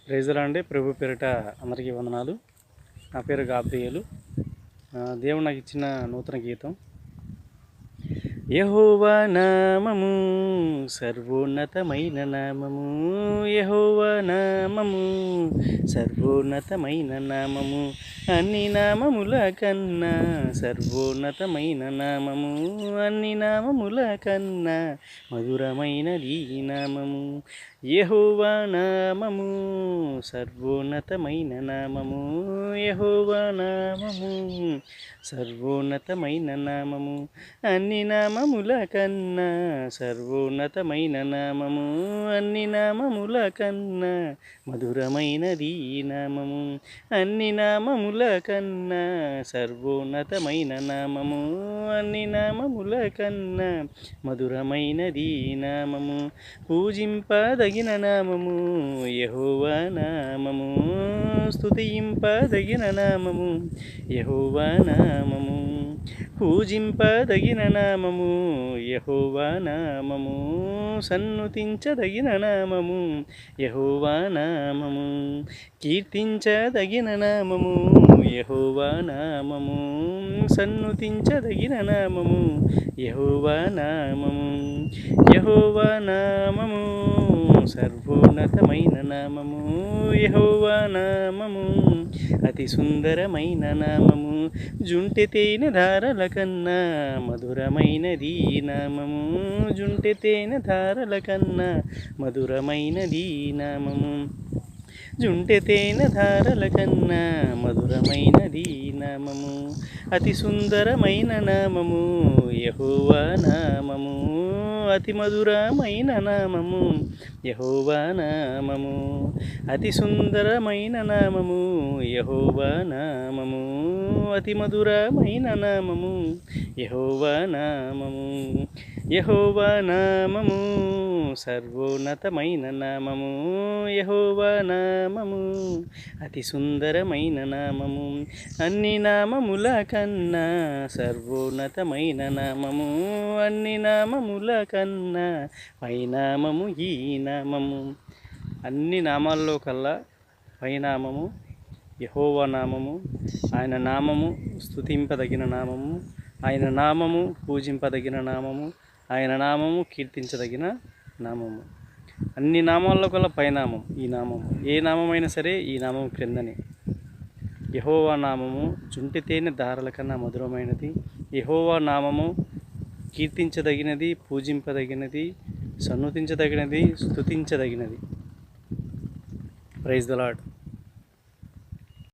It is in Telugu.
ప్రైజ్ ది లార్డ్ అండి. ప్రభు పేరిట అందరికీ వందనాలు. నా పేరు గాబ్రియేలు. దేవుడు నాకు ఇచ్చిన నూతన గీతం. యెహోవా నామము సర్వోన్నతమైన నామము, యెహోవా నామము సర్వోన్నతమైన నామము, అన్ని నామముల కన్నా సర్వోన్నతమైన నామము, అన్ని నామముల కన్నా మధురమైనది నామము. యెహోవా నామము సర్వోన్నతమైన నామము, యెహోవా నామము సర్వోన్నతమైన నామము, అన్ని నామముల కన్నా సర్వోన్నతమైన నామము, అన్ని నామముల కన్నా మధురమైనది నామము, అన్ని నామముల కన్నా సర్వోన్నతమైన నామము, అన్ని నామముల కన్నా మధురమైనది నామము. పూజింపదగిన నామము యెహోవా నామము, స్తుతింపదగిన నామము యెహోవా నామము, పూజింపదగిన నామము యెహోవా నామము, సన్నుతించదగిన నామము యెహోవా నామము, కీర్తించదగిన నామము యెహోవా నామము, సన్నుతించదగిన నామము యెహోవా నామము. యెహోవా నామము సర్వోన్నతమైన నామము, యెహోవా నామము అతి సుందరమైన నామము, జుంటె తేనె ధారల కన్నా మధురమైనది నామము, జుంటె తేనె ధారల కన్నా మధురమైనది నామము, జుంటె తేనె ధారల కన్నా మధురమైనది నామము. అతి సుందరమైన నామము యెహోవా నామము, అతి మధురమైన నామము యెహోవా నామము, అతి సుందరమైన నామము యెహోవా నామము, అతి మధురమైన నామము యెహోవా నామము. యెహోవా నామము సర్వోన్నతమైన నామము, యెహోవా నామము అతి సుందరమైన నామము, అన్ని నామముల కన్నా సర్వోన్నతమైన నామము, అన్ని నామముల కన్నా పైనామము ఈ నామము. అన్ని నామాల్లో కల్లా పైనామము యెహోవా నామము. ఆయన నామము స్తుతింపదగిన నామము, ఆయన నామము పూజింపదగిన నామము, ఆయన నామము కీర్తించదగిన నామము. అన్ని నామాల్లో కల్లా పైనామం ఈ నామము. ఏ నామమైనా సరే ఈ నామం క్రిందనే. యెహోవా నామము జుంటి తేనె ధారల కన్నా మధురమైనది. యెహోవా నామము కీర్తించదగినది, పూజింపదగినది, సన్నుతించదగినది, స్తుతించదగినది. Praise the lord.